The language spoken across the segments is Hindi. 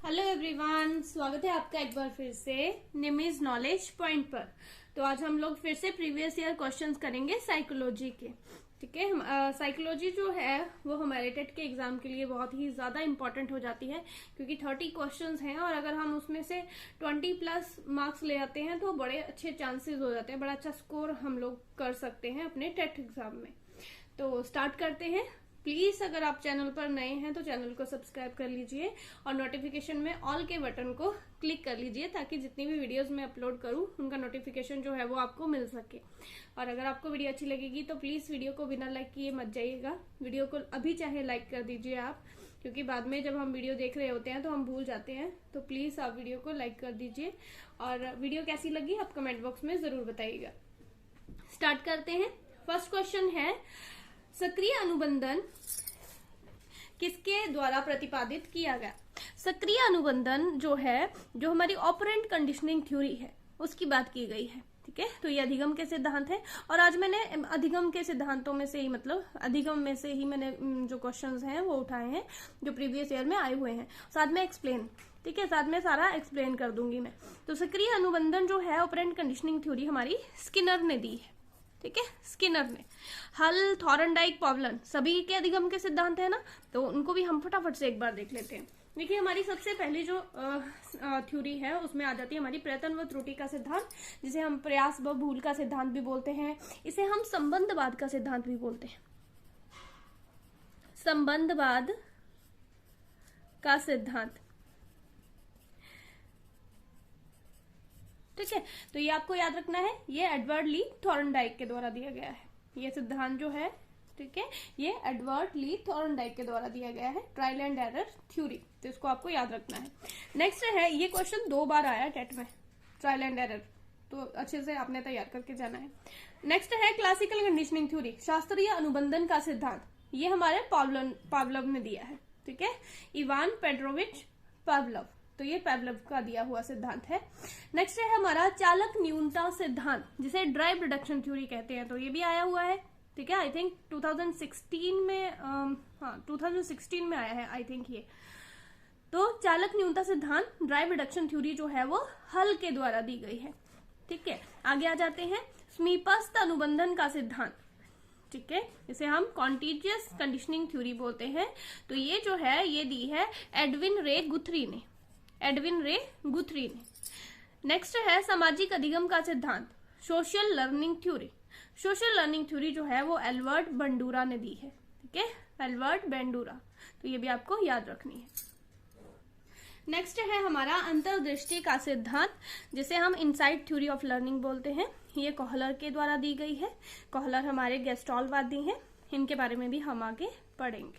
हेलो एवरीवन, स्वागत है आपका एक बार फिर से निमिज नॉलेज पॉइंट पर। तो आज हम लोग फिर से प्रीवियस ईयर क्वेश्चंस करेंगे साइकोलॉजी के। ठीक है, साइकोलॉजी जो है वो हमारे टेट के एग्जाम के लिए बहुत ही ज्यादा इंपॉर्टेंट हो जाती है, क्योंकि 30 क्वेश्चंस हैं और अगर हम उसमें से 20+ मार्क्स ले आते हैं तो बड़े अच्छे चांसेस हो जाते हैं, बड़ा अच्छा स्कोर हम लोग कर सकते हैं अपने टेट एग्जाम में। तो स्टार्ट करते हैं। प्लीज अगर आप चैनल पर नए हैं तो चैनल को सब्सक्राइब कर लीजिए और नोटिफिकेशन में ऑल के बटन को क्लिक कर लीजिए, ताकि जितनी भी वीडियोस मैं अपलोड करूं उनका नोटिफिकेशन जो है वो आपको मिल सके। और अगर आपको वीडियो अच्छी लगेगी तो प्लीज वीडियो को बिना लाइक किए मत जाइएगा। वीडियो को अभी चाहे लाइक कर दीजिए आप, क्योंकि बाद में जब हम वीडियो देख रहे होते हैं तो हम भूल जाते हैं। तो प्लीज आप वीडियो को लाइक कर दीजिए और वीडियो कैसी लगी आप कमेंट बॉक्स में जरूर बताइएगा। स्टार्ट करते हैं। फर्स्ट क्वेश्चन है, सक्रिय अनुबंधन किसके द्वारा प्रतिपादित किया गया? सक्रिय अनुबंधन जो है, जो हमारी ऑपरेंट कंडीशनिंग थ्योरी है उसकी बात की गई है। ठीक है, तो ये अधिगम के सिद्धांत है और आज मैंने अधिगम के सिद्धांतों में से ही, मतलब अधिगम में से ही मैंने जो क्वेश्चंस हैं वो उठाए हैं जो प्रीवियस ईयर में आए हुए हैं, साथ में एक्सप्लेन। ठीक है, साथ में सारा एक्सप्लेन कर दूंगी मैं। तो सक्रिय अनुबंधन जो है ऑपरेंट कंडीशनिंग थ्योरी हमारी स्किनर ने दी है। ठीक है, स्किनर ने। हल, थॉर्नडाइक, पावलन सभी के अधिगम के सिद्धांत है ना, तो उनको भी हम फटाफट से एक बार देख लेते हैं। देखिए, हमारी सबसे पहली जो थ्योरी है उसमें आ जाती है हमारी प्रयत्न व त्रुटि का सिद्धांत, जिसे हम प्रयास व भूल का सिद्धांत भी बोलते हैं। इसे हम संबंधवाद का सिद्धांत भी बोलते हैं। संबंधवाद का सिद्धांत। ठीक है, तो ये आपको याद रखना है, ये एडवर्ड ली थॉर्नडाइक के द्वारा दिया गया है। ये सिद्धांत जो है, ठीक है, ये एडवर्ड ली थॉर्नडाइक के द्वारा दिया गया है, ट्रायल एंड एरर थ्योरी। तो इसको आपको याद रखना है। नेक्स्ट है, ये क्वेश्चन 2 बार आया टेट में, ट्रायल एंड एरर, तो अच्छे से आपने तैयार करके जाना है। नेक्स्ट है क्लासिकल कंडीशनिंग थ्योरी, शास्त्रीय अनुबंधन का सिद्धांत। ये हमारे पावलव ने दिया है। ठीक है, इवान पेट्रोविच पावलव, तो ये पावलव का दिया हुआ सिद्धांत है। नेक्स्ट है हमारा चालक न्यूनता सिद्धांत, जिसे ड्राइव रिडक्शन थ्योरी कहते हैं। तो ये भी आया हुआ है। ठीक है, आई थिंक 2016 में 2016 में आया है आई थिंक ये। तो चालक न्यूनता सिद्धांत, ड्राइव रिडक्शन थ्योरी जो है वो हल के द्वारा दी गई है। ठीक है, आगे आ जाते हैं। समीपस्थ अनुबंधन का सिद्धांत, ठीक है, इसे हम कॉन्टिजियस कंडीशनिंग थ्योरी बोलते हैं। तो ये जो है ये दी है एडविन रे गुथरी ने। नेक्स्ट है सामाजिक अधिगम का सिद्धांत, social learning theory. Social learning theory जो है वो एल्बर्ट बंडूरा ने दी है। ठीक है, एल्बर्ट बंडूरा, तो ये भी आपको याद रखनी है। नेक्स्ट है हमारा अंतर्दृष्टि का सिद्धांत, जिसे हम इनसाइट थ्योरी ऑफ लर्निंग बोलते हैं। ये कोहलर के द्वारा दी गई है। कोहलर हमारे गेस्टॉलवादी हैं, इनके बारे में भी हम आगे पढ़ेंगे।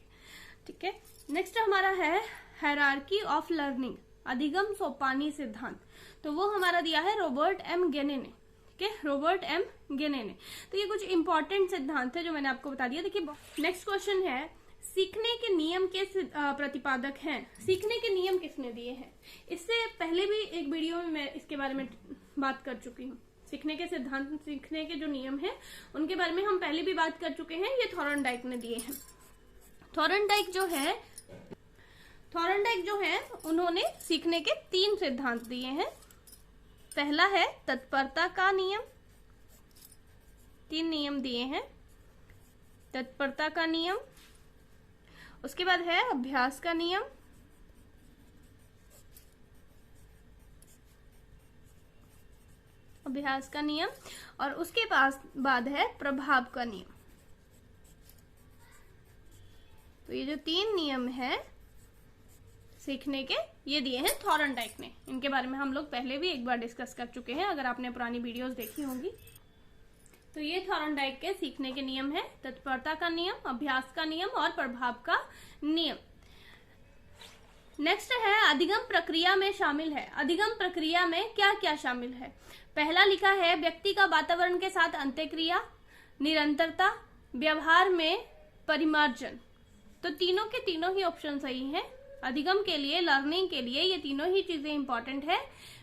ठीक है, नेक्स्ट हमारा है हायरार्की ऑफ लर्निंग, अधिगम सोपानी सिद्धांत। तो वो हमारा दिया है रॉबर्ट एम गेने ने। ठीक है, रॉबर्ट एम गेने ने। तो ये कुछ इंपॉर्टेंट सिद्धांत है जो मैंने आपको बता दिया। देखिए, नेक्स्ट क्वेश्चन है, सीखने के नियम के प्रतिपादक हैं। सीखने के नियम किसने दिए हैं? इससे पहले भी एक वीडियो में मैं इसके बारे में बात कर चुकी हूँ। सीखने के सिद्धांत, सीखने के जो नियम है उनके बारे में हम पहले भी बात कर चुके हैं। ये थॉर्नडाइक ने दिए हैं। थॉर्नडाइक जो है उन्होंने सीखने के 3 सिद्धांत दिए हैं। पहला है तत्परता का नियम, 3 नियम दिए हैं। तत्परता का नियम, उसके बाद है अभ्यास का नियम, और उसके बाद है प्रभाव का नियम। तो ये जो 3 नियम है सीखने के, ये दिए हैं थॉर्नडाइक ने। इनके बारे में हम लोग पहले भी एक बार डिस्कस कर चुके हैं, अगर आपने पुरानी वीडियोस देखी होंगी। तो ये थॉर्नडाइक के सीखने के नियम है, तत्परता का नियम, अभ्यास का नियम और प्रभाव का नियम। नेक्स्ट है अधिगम प्रक्रिया में शामिल है। अधिगम प्रक्रिया में क्या क्या शामिल है? पहला लिखा है व्यक्ति का वातावरण के साथ अंतःक्रिया, निरंतरता, व्यवहार में परिमार्जन। तो तीनों के तीनों ही ऑप्शन सही हैं। अधिगम के लिए, लर्निंग के लिए ये तीनों ही चीजें इंपॉर्टेंट है।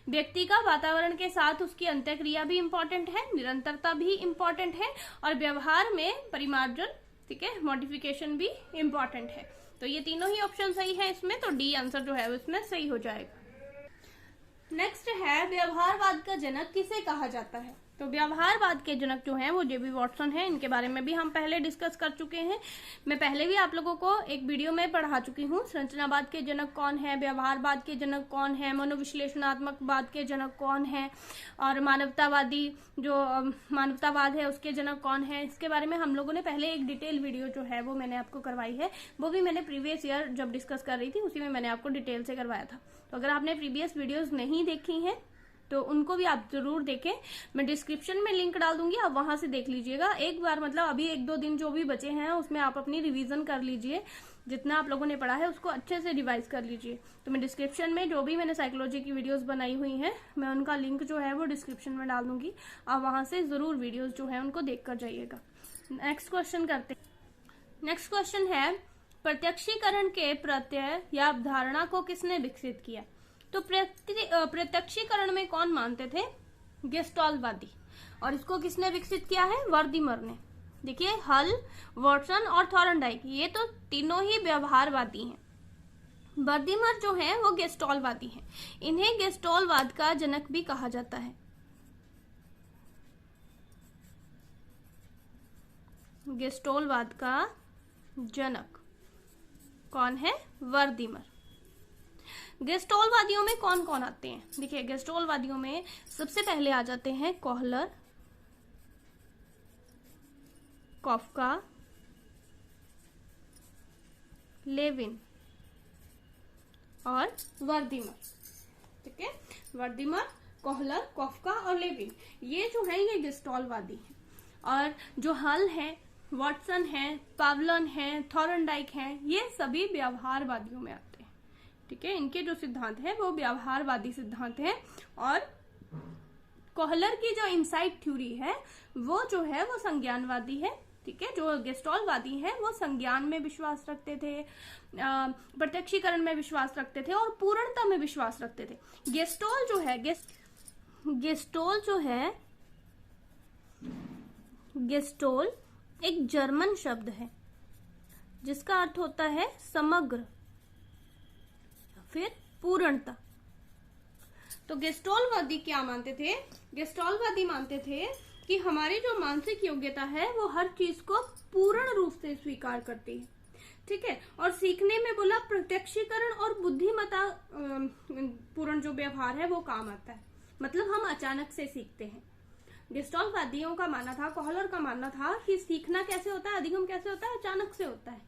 व्यक्ति का वातावरण के साथ उसकी अंतःक्रिया भी इंपॉर्टेंट है, निरंतरता भी इंपॉर्टेंट है और व्यवहार में परिमार्जन, ठीक है, मॉडिफिकेशन भी इंपॉर्टेंट है। तो ये तीनों ही ऑप्शन सही है इसमें, तो डी आंसर जो है इसमें सही हो जाएगा। नेक्स्ट है व्यवहारवाद का जनक किसे कहा जाता है। तो व्यवहारवाद के जनक जो हैं वो जेबी वॉटसन हैं। इनके बारे में भी हम पहले डिस्कस कर चुके हैं। मैं पहले भी आप लोगों को एक वीडियो में पढ़ा चुकी हूँ। संरचनावाद के जनक कौन है, व्यवहारवाद के जनक कौन है, मनोविश्लेषणात्मकवाद के जनक कौन है, और मानवतावादी जो मानवतावाद है उसके जनक कौन है, इसके बारे में हम लोगों ने पहले एक डिटेल वीडियो जो है वो मैंने आपको करवाई है। वो भी मैंने प्रीवियस ईयर जब डिस्कस कर रही थी उसी में मैंने आपको डिटेल से करवाया था। तो अगर आपने प्रीवियस वीडियोज नहीं देखी हैं तो उनको भी आप जरूर देखें। मैं डिस्क्रिप्शन में लिंक डाल दूंगी, आप वहां से देख लीजिएगा एक बार। मतलब अभी 1-2 दिन जो भी बचे हैं उसमें आप अपनी रिवीजन कर लीजिए, जितना आप लोगों ने पढ़ा है उसको अच्छे से रिवाइज कर लीजिए। तो मैं डिस्क्रिप्शन में जो भी मैंने साइकोलॉजी की वीडियोस बनाई हुई हैं मैं उनका लिंक जो है वो डिस्क्रिप्शन में डाल दूंगी, आप वहां से जरूर वीडियोज जो है उनको देख कर जाइएगा। नेक्स्ट क्वेश्चन करते हैं। नेक्स्ट क्वेश्चन है प्रत्यक्षीकरण के प्रत्यय या अवधारणा को किसने विकसित किया। तो प्रत्यक्षीकरण में कौन मानते थे, गेस्टॉल्टवादी, और इसको किसने विकसित किया है, वर्दीमर ने। देखिए हल, वॉटसन और थॉर्नडाइक ये तो तीनों ही व्यवहारवादी हैं। वर्दीमर जो है वो गेस्टॉल्टवादी हैं। इन्हें गेस्टॉल्टवाद का जनक भी कहा जाता है। गेस्टॉल्टवाद का जनक कौन है, वर्दीमर। गेस्टॉल्टवादियों में कौन कौन आते हैं, देखिए गेस्टॉल्टवादियों में सबसे पहले आ जाते हैं कोहलर, कॉफका, लेविन और वर्दीमर। ठीक है, वर्दीमर, कोहलर, कॉफका और लेविन ये जो है ये गेस्टॉल्टवादी हैं। और जो हल है, वॉटसन है, पावलन है, थॉर्नडाइक है, ये सभी व्यवहारवादियों में आते हैं। ठीक है, इनके जो सिद्धांत है वो व्यवहारवादी सिद्धांत है। और कोहलर की जो इनसाइट थ्योरी है वो जो है वो संज्ञानवादी है। ठीक है, जो गेस्टॉल्टवादी है वो संज्ञान में विश्वास रखते थे, प्रत्यक्षीकरण में विश्वास रखते थे और पूर्णता में विश्वास रखते थे। गेस्टॉल जो है गेस्टोल एक जर्मन शब्द है जिसका अर्थ होता है समग्र, फिर पूर्णता। तो गेस्टॉल्टवादी क्या मानते थे, गेस्टॉल्टवादी मानते थे कि हमारी जो मानसिक योग्यता है वो हर चीज को पूर्ण रूप से स्वीकार करती है। ठीक है, और सीखने में बोला प्रत्यक्षीकरण और बुद्धिमत्ता पूर्ण जो व्यवहार है वो काम आता है। मतलब हम अचानक से सीखते हैं। गेस्टॉल्टवादियों का मानना था, कोहलर का मानना था कि सीखना कैसे होता है, अधिगम कैसे होता है, अचानक से होता है।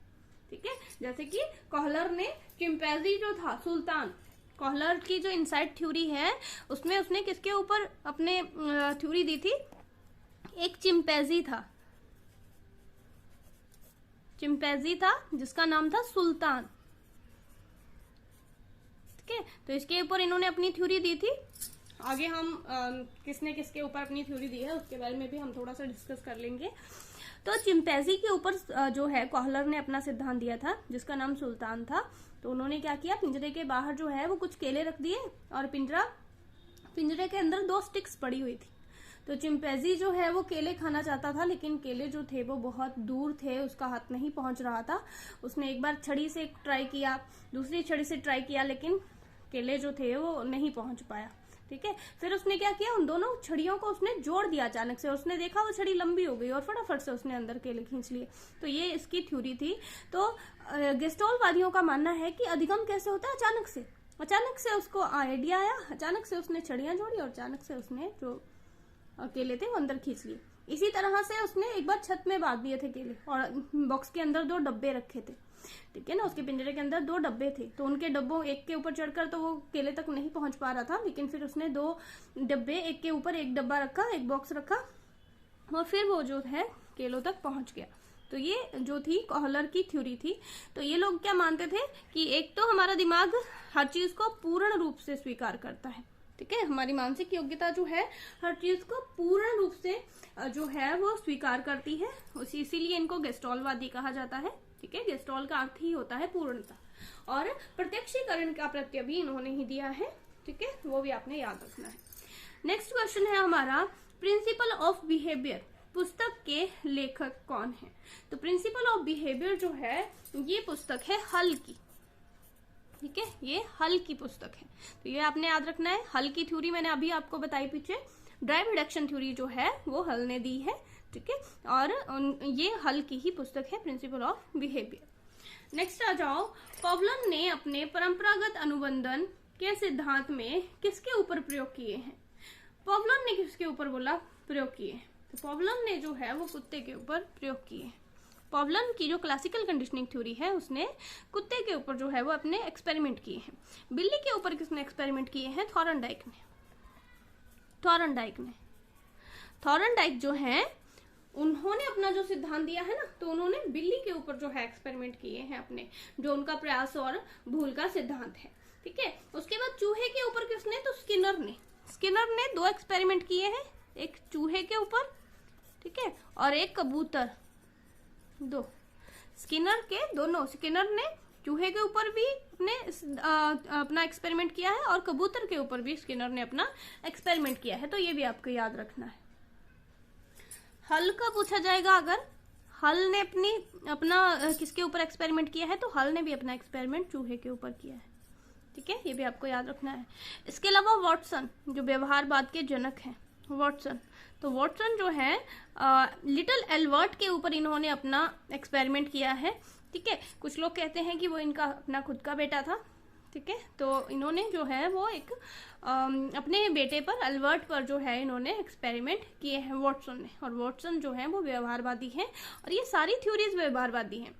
ठीक है, जैसे कि कोहलर ने चिंपैंजी जो था सुल्तान, कोहलर की जो इनसाइट थ्योरी है उसमें उसने किसके ऊपर अपने थ्योरी दी थी, एक चिंपैंजी था जिसका नाम था सुल्तान। ठीक है, तो इसके ऊपर इन्होंने अपनी थ्योरी दी थी। आगे हम किसने किसके ऊपर अपनी थ्योरी दी है उसके बारे में भी हम थोड़ा सा डिस्कस कर लेंगे। तो चिंपैंजी के ऊपर जो है कोहलर ने अपना सिद्धांत दिया था जिसका नाम सुल्तान था। तो उन्होंने क्या किया, पिंजरे के बाहर जो है वो कुछ केले रख दिए और पिंजरे के अंदर 2 स्टिक्स पड़ी हुई थी। तो चिंपैंजी जो है वो केले खाना चाहता था, लेकिन केले जो थे वो बहुत दूर थे, उसका हाथ नहीं पहुंच रहा था। उसने एक बार छड़ी से ट्राई किया, दूसरी छड़ी से ट्राई किया, लेकिन केले जो थे वो नहीं पहुंच पाया। ठीक है, फिर उसने क्या किया, उन दोनों छड़ियों को उसने जोड़ दिया अचानक से। उसने देखा वो छड़ी लंबी हो गई और फटाफट से उसने अंदर केले खींच लिए। तो ये इसकी थ्योरी थी। तो गेस्टॉल्टवादियों का मानना है कि अधिगम कैसे होता है, अचानक से उसको आइडिया आया, अचानक से उसने छड़ियां जोड़ी और अचानक से उसने जो केले थे वो अंदर खींच लिए। इसी तरह से उसने एक बार छत में बांध दिए थे केले और बॉक्स के अंदर 2 डब्बे रखे थे। ठीक है ना, उसके पिंजरे के अंदर 2 डब्बे थे। तो उनके डब्बों एक के ऊपर चढ़कर तो वो केले तक नहीं पहुंच पा रहा था, लेकिन फिर उसने 2 डब्बे, एक के ऊपर एक डब्बा रखा, एक बॉक्स रखा और फिर वो जो है केलों तक पहुंच गया। तो ये जो थी कोहलर की थ्योरी थी। तो ये लोग क्या मानते थे कि एक तो हमारा दिमाग हर चीज को पूर्ण रूप से स्वीकार करता है। ठीक है, हमारी मानसिक योग्यता जो है हर चीज को पूर्ण रूप से जो है वो स्वीकार करती है, इसीलिए इनको गेस्टॉल्टवादी कहा जाता है। ठीक है, गेस्टॉल का अर्थ ही होता है पूर्णता। और प्रत्यक्षीकरण का प्रत्यय भी इन्होंने ही दिया है। ठीक है, वो भी आपने याद रखना है। नेक्स्ट क्वेश्चन है हमारा प्रिंसिपल ऑफ बिहेवियर। पुस्तक के लेखक कौन है? तो प्रिंसिपल ऑफ बिहेवियर जो है ये पुस्तक है हल की, ठीक है, ये हल की पुस्तक है। तो ये आपने याद रखना है। हल की थ्योरी मैंने अभी आपको बताई पीछे, ड्राइव रिडक्शन थ्योरी जो है वो हल ने दी है, ठीक है, और ये हल की ही पुस्तक है प्रिंसिपल ऑफ बिहेवियर। नेक्स्ट आ जाओ, पॉवलन ने अपने परंपरागत अनुबंधन के सिद्धांत में किसके ऊपर प्रयोग किए हैं? पॉवलन ने किसके ऊपर बोला प्रयोग किए हैं? तो पॉवलन ने जो है वो कुत्ते के ऊपर प्रयोग किए हैं। पॉवलन की जो क्लासिकल कंडीशनिंग थ्योरी है उसने कुत्ते के ऊपर जो है वो अपने एक्सपेरिमेंट किए हैं। बिल्ली के ऊपर किसने एक्सपेरिमेंट किए हैं? थॉर्नडाइक ने। थॉर्नडाइक जो है उन्होंने अपना जो सिद्धांत दिया है ना, तो उन्होंने बिल्ली के ऊपर जो है एक्सपेरिमेंट किए हैं अपने, जो उनका प्रयास और भूल का सिद्धांत है, ठीक है। उसके बाद चूहे के ऊपर किसने? तो स्किनर ने 2 एक्सपेरिमेंट किए हैं, एक चूहे के ऊपर, ठीक है, और एक कबूतर। 2 स्किनर ने चूहे के ऊपर भी अपना एक्सपेरिमेंट किया है और कबूतर के ऊपर भी स्किनर ने अपना एक्सपेरिमेंट किया है। तो ये भी आपको याद रखना है। हल का पूछा जाएगा, अगर हल ने अपना किसके ऊपर एक्सपेरिमेंट किया है, तो हल ने भी अपना एक्सपेरिमेंट चूहे के ऊपर किया है, ठीक है, ये भी आपको याद रखना है। इसके अलावा वॉटसन जो व्यवहारवाद के जनक हैं, तो वॉटसन जो है लिटिल एल्बर्ट के ऊपर इन्होंने अपना एक्सपेरिमेंट किया है, ठीक है। कुछ लोग कहते हैं कि वो इनका अपना खुद का बेटा था, ठीक है, तो इन्होंने जो है वो एक अपने बेटे पर, एल्बर्ट पर जो है इन्होंने एक्सपेरिमेंट किए हैं वॉटसन ने। और वॉटसन जो है वो व्यवहारवादी हैं और ये सारी थ्योरीज व्यवहारवादी हैं।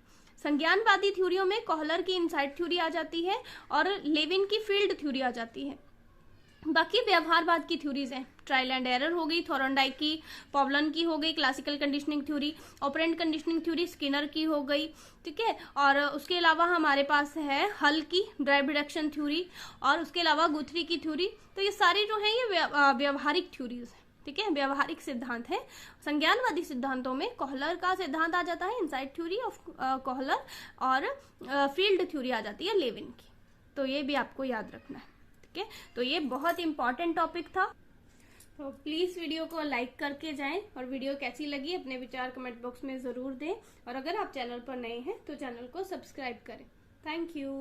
संज्ञानवादी थ्योरियों में कोहलर की इनसाइट थ्योरी आ जाती है और लेविन की फील्ड थ्योरी आ जाती है। बाकी व्यवहारवाद की थ्योरीज हैं, ट्रायल एंड एरर हो गई थॉर्नडाइक की, पॉवलन की हो गई classical conditioning theory, operant conditioning theory Skinner की हो गई, ठीक है, और उसके अलावा हमारे पास है हल की ड्राइव रिडक्शन थ्योरी, और उसके अलावा गुथरी की थ्योरी। तो ये सारी जो है ये व्यवहारिक थ्योरीज है, ठीक है, व्यवहारिक सिद्धांत है। संज्ञानवादी सिद्धांतों में कोहलर का सिद्धांत आ जाता है, इनसाइट थ्योरी ऑफ कोहलर, और फील्ड थ्योरी आ जाती है लेविन की। तो ये भी आपको याद रखना है, ठीक है। तो ये बहुत इंपॉर्टेंट टॉपिक था, तो प्लीज वीडियो को लाइक करके जाएं, और वीडियो कैसी लगी अपने विचार कमेंट बॉक्स में जरूर दें, और अगर आप चैनल पर नए हैं तो चैनल को सब्सक्राइब करें। Thank you.